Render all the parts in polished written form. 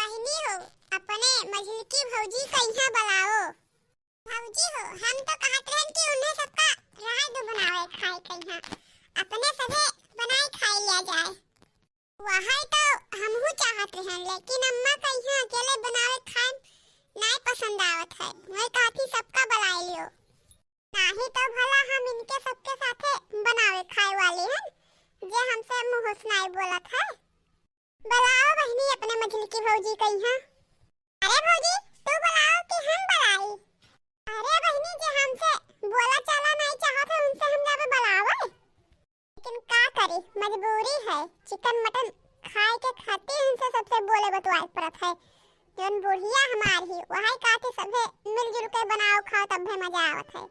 बहनी हो, अपने मझली की भौजी कहिया बुलाओ। भौजी हो, हम तो कहत रहन कि उन्हें सबका राय दो बनावे खाए कहिया, अपने सभे बनाए खाई लिया जाए। वही तो हमहू चाहत रहन, लेकिन अम्मा कहिया अकेले बनावे खाए नहीं पसंद आवत है। मैं कहती सबका बुला लियो, नहीं तो भला हम इनके सबके साथे बनावे खाए वाले हैं, जे हमसे मुंह सुनाई बोलत है। बुलाओ बहनी अपने मछली की भौजी कहिया। अरे भौजी, तू बुलाओ कि हम बुलाई? अरे बहनी, जे हमसे बोला चला नहीं चाहत है उनसे हम जावे बुलावे, लेकिन का करी, मजबूरी है। चिकन मटन खाए के खातिर उनसे सबसे बोले बतवाए पड़त है। जोन बुढ़िया हमार ही वही काटे सबे मिलजुल के बनाओ खाओ तब भी मजा आवत है।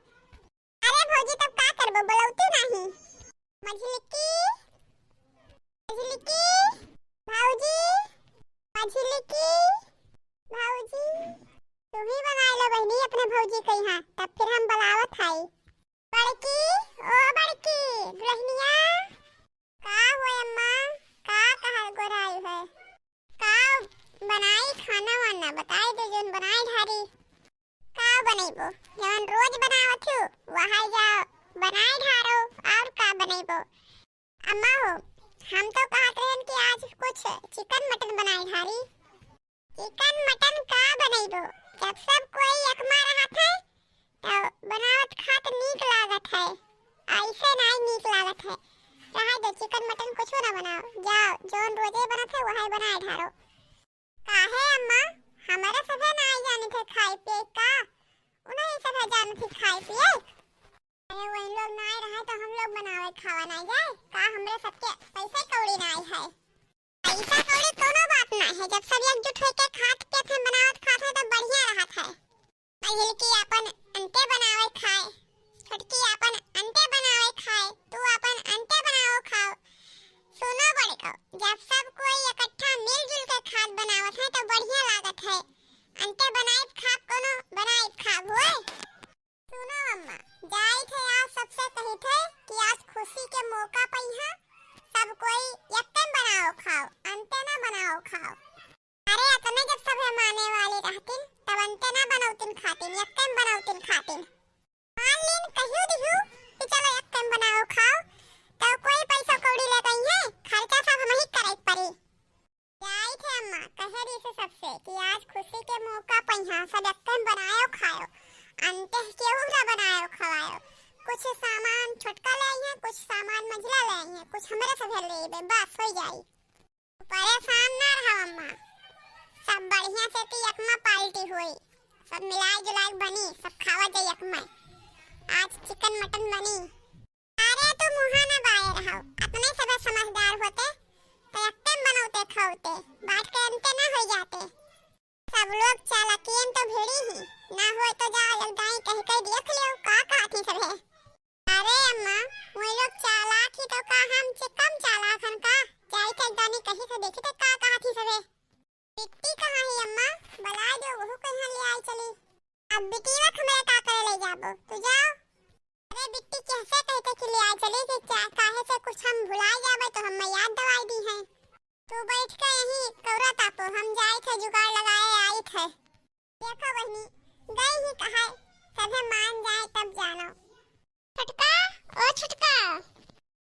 अरे भौजी, तब का करबो, बुलाउती नहीं? मछली की भौजी, मछली की भौजी, तू ही बना लो बहनी अपने भौजी कहिया, तब फिर हम बुलावत हई। बड़की, ओ बड़की गृहनिया, का हो अम्मा? का कहल गोराई है? का बनाई खाना वाना बताई दे, जोन बनाई ढारी। का बनेबो? जोन रोज बनावत हूँ वही जाओ बनाई ढारो, और का बनेबो? अम्मा हो, हम तो कहते हैं कि आज कुछ चिकन मटन बनाई ढारी। चिकन मटन का बनेबो? जब सब कोई एकमा रहत है तो बनावत खात नीक लागत है, ऐसे नहीं नीक लागत है। रहा दो, चिकन मटन कुछ ना बनाओ, जाओ जोन रोजे बनत है वही बनाए ढारो। काहे अम्मा, हमारे सभे नहीं जाने थे खाए पिए का? उन्हें सभे जाने थे खाए पिए। अरे वही लोग नहीं रहे तो हम लोग बनावे खावा नहीं जाए का? हमरे सबके पैसे कौड़ी नहीं है। पैसा कौड़ी कोनो बात नहीं है, जब सब एकजुट होके खात पियत है बनावत खात है तो बढ़िया रहत है। मझली की अपन अंते बनावे खाए, छोटकी अपन अंते बनावे खाए, तू अपन अंते बनाओ खाओ। सुनो बड़को, जब सब कोई इकट्ठा मिलजुल के खात बनावत है तो बढ़िया लागत है। अंते बनाए खाब कोनो बनाए खाब होए। सुनो अम्मा, जाई थे आज सबसे कही थे कि आज खुशी के मौका पर यहाँ सब कोई यक्कन बनाओ खाओ, अंते ना बनाओ खाओ। अरे अतने जब सब माने वाले रहतिन तब अंते ना बनाउतिन खातिन, यक्कन बनाउतिन खातिन। मान लीन कहियो दिहु कि चलो यक्कन बनाओ खाओ, तो कोई पैसा कौड़ी ले गई है, खर्चा सब हम ही करे पड़ी। जाई थे अम्मा कहे रही से सबसे कि आज खुशी के मौका पर यहाँ सब यक्कन बनाओ खाओ, अंते केहू ना बनाओ खवाओ। कुछ सामान छोटका ले आई है, कुछ सामान मझला ले आई है, कुछ हमरे सभे लेबे, बस हो जाई। परेशान ना रहो अम्मा, सब बढ़िया से ती यकमा पार्टी हुई, सब मिलाई जुलाई बनी, सब खावा जाई यकमा। आज चिकन मटन बनी। अरे तू मुहा ना बाए रहो, अपने सभे समझदार होते तो यक्कन बनाते खाते, बात के अंते ना हो जाते। सब लोग चालाकियन तो भेड़ी ही ना हो तो जाओ लगदाई कह के देख लियो का कहती सभे। अरे अम्मा, वो लोग चालाक ही तो का हम से कम चालाक हन का? जाई के दानी कहीं से देखी तो का कहती सभे। बिट्टी कहाँ है अम्मा? बुला दो, वो कहाँ ले आई चली। अब बिट्टी वक्त हमें का करे ले जाबो, तू जाओ। अरे बिट्टी कैसे कहते कि ले आई चली कि काहे से कुछ हम भुला जाबे तो हम याद दवाई दी है। तू बैठ के यहीं कौरा तापो, हम जाए थे जुगाड़ लगाए आई थे। देखो बहनी, गई ही कहा सभे मान जाए तब जानो। छुटका, ओ छुटका,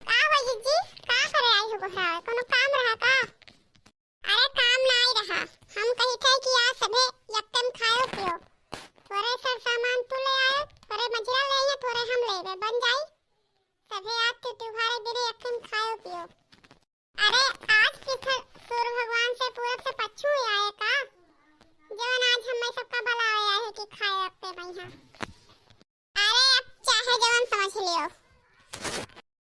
का हो जीजी? का करे आई हो बहरा? कोनो काम रहा का? अरे काम नहीं रहा, हम कही थे कि आज सभे यक्कन खाओ पियो। थोड़े सब सामान तू ले आयो, थोड़े मझरा ले आयो, थोड़े हम लेबे, बन जाई। सभे आज तो तुम्हारे दिन यक्कन खाओ पियो। अरे आज किधर सूर्य भगवान से पूरब से पश्चिम आए का? जोन आज हमें सबका भला आया है कि खाए रखते भैया। अरे अब चाहे जवान समझ लियो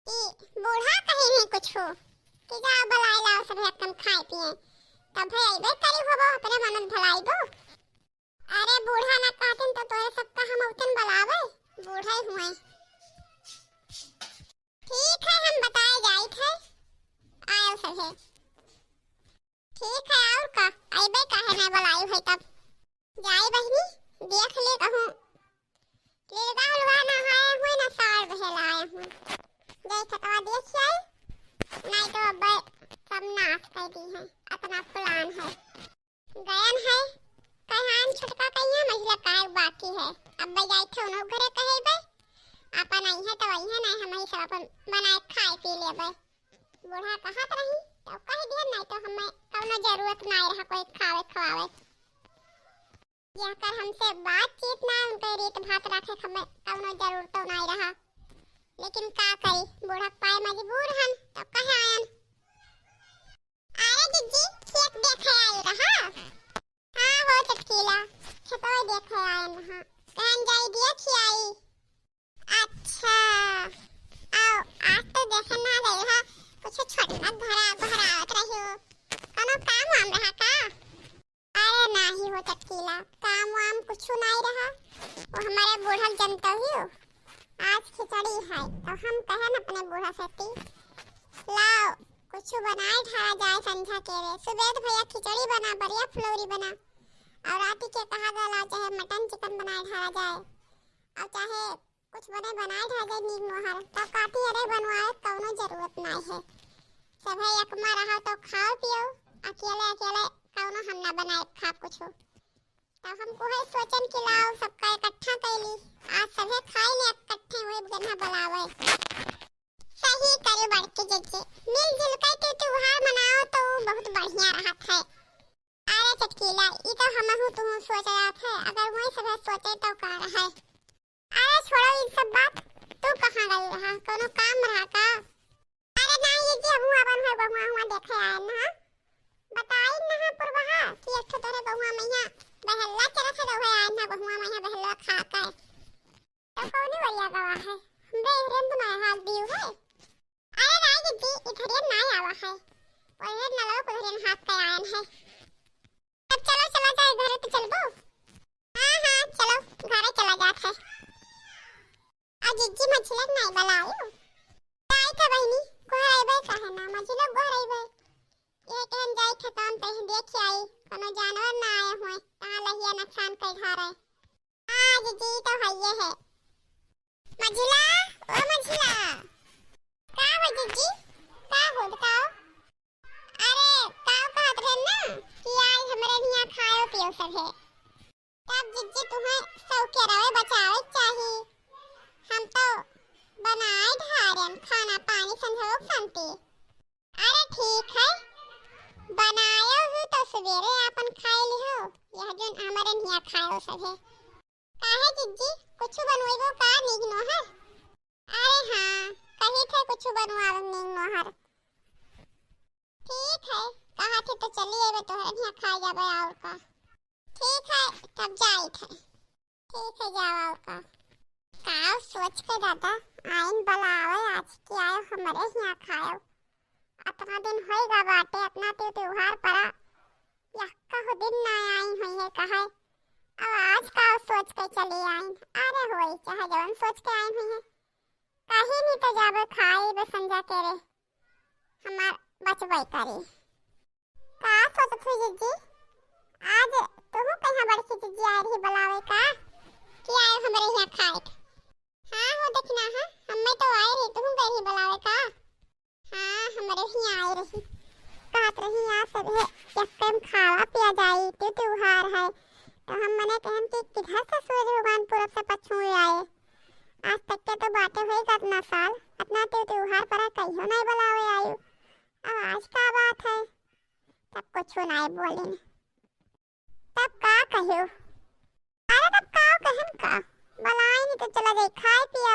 कि बूढ़ा कहीं नहीं कुछ हो कि जा भलाई लाओ सब एकदम खाए पिए, तब भाई आइबे करी होबो अपने मनन भलाई दो। अरे बूढ़ा ना कहतिन तो तोरे सबका हम उतन बुलावे, बूढ़ा ही हुए। ठीक है, हम बताए जाई थे आयो सभे। ठीक है, और का आइबे काहे ना बुलाई है तब जाई बहनी, देख ले कहूं लेगा हलवा ना आए हुए ना सार बहेला आए हुए। देख तो देख आई, नहीं तो अब सब नाश कर दी है, अपना प्लान है। काहे बाकी है। अब जाई थे उन्हों घरे कहे बे अपन आई है तो वही है नहीं हम ही सब अपन बनाए खाए पी लेबे। बूढ़ा कहत रही तो कह दिया नहीं तो हमें कौनो जरूरत नहीं रहा कोई खावे खवावे। यह कर हमसे बातचीत ना उनके रीत भात रखे हमें कौनो जरूरत तो नहीं रहा। लेकिन का करी बूढ़ा पाए मजबूर हन तो कहे आयन। अरे जीजी खेत देखे आई रहा। हाँ हो चटकीला खेतों देखे आयन हां कहन जाई दिया खियाई। अच्छा आओ आज तो देखे ना गई हा कुछ छोटा भरा भरावत रही हो कनो काम आम रहा का। अरे नहीं हो चटकीला काम वाम कुछ नहीं रहा वो हमारे बूढ़ा जनता ही हो। आज खिचड़ी है तो हम कहे न अपने बूढ़ा से लाओ कुछ बनाए ठाड़ा जाए संध्या के रे। सुबेद भैया खिचड़ी बना बढ़िया फुलौरी बना और राती के कहा गला चाहे मटन चिकन बनाए ठाड़ा जाए और चाहे कुछ बनाए ठाड़ा जाए नीम मोहर तो काटी अरे बनवाए कौनो जरूरत नहीं है। सब है यकमा रहा तो खाओ पियो अकेले अकेले कौनो हम ना बनाए खा कुछ तो हमको है सोचन कि लाओ सबका इकट्ठा कैली आज सभे खाई ले इकट्ठे हुए गन्ना बुलावे। सही करे बड़के जज्जे मिलजुल के त्योहार मनाओ तो बहुत बढ़िया रहत है। अरे चटकीला ई तो हमहु तू सोच रहा थे अगर वही सब सोचे तो का रहा। अरे छोड़ो इन सब बात तू कहां गई रहा कोनो काम रहा का। अरे नहीं ये जे हुआ बन है बहुआ हुआ देखे आए ना बताई ना पुरवा कि अच्छा तोरे बहुआ मैया बहल्ला चरत है रहे आए ना बहुआ मैया बहल्ला खा के तो कौन बढ़िया गवा है हमरे इधर तो नहीं हाल दियो है। अरे नहीं दीदी इधर नहीं आवा है ओए न लो उधर हाथ पे आयन है। अब चलो चला जाए घर तो चलबो। हां हां चलो घर चला जात है। आज जीजी मछली नहीं बनायो आई था बहनी घर आइबे काहे ना मछली घर आइबे ये कहन जाई थे काम पे देख आई कोनो जानवर ना आए हुए कहां लहिया नुकसान कर खा रहे। हां जीजी तो है ये है मझिला ओ मझिला का हो जीजी का हो बताओ। अरे का कहत रहे ना कि आज हमरे निया खाओ पियो सब है तब जीजी तुम्हें सौ के रवे बचावे चाहिए। हम तो बनाए ढारन खाना पानी संजोग शांति। अरे ठीक है बनायो हूँ तो सवेरे अपन खाए ली हो यह जोन हमारे निया खाओ सब है काहे जीजी कुछ बनवाइबो का निगनो है। अरे हाँ कही थे कुछ बनवाओ निगनो हर ठीक है कहा थे तो चलिए बे तो निया खा जाबे और का। ठीक है तब जाई थे ठीक है जाओ और का काव सोच के दादा आइन बुलावे आज की आयो हमारे यहाँ खाओ अपना दिन होएगा बाटे अपना तो त्योहार पड़ा यक्का हो दिन ना आई हुई है कहे अब आज का सोच के चली आई। अरे होई चाहे जवन सोच के आई हुई है कहीं नहीं तो जाबे खाए बे संजा के रे हमार बचबई करी का सोचत हुई जीजी आज तुम कहां बड़की जीजी आई रही बुलावे का कि आए हमरे यहाँ खाए। हां हो देखना है हमें तो आई रही तुम गई रही बुलावे का। हां हमरे ही आई रही कहत रही आ सब है यक्कम खावा पिया जाई तो त्योहार है तो हम मने कहन कि किधर से सूरज भगवान पूरब से पश्चिम आए आज तक के तो बातें हुई कितना साल अपना तो त्योहार पर कहियो नहीं बुलावे आयो अब आज का बात है तब कुछ नहीं बोले तब का कहियो। अरे तब का कहन का बुलाई नहीं तो चला जाए खाए पिया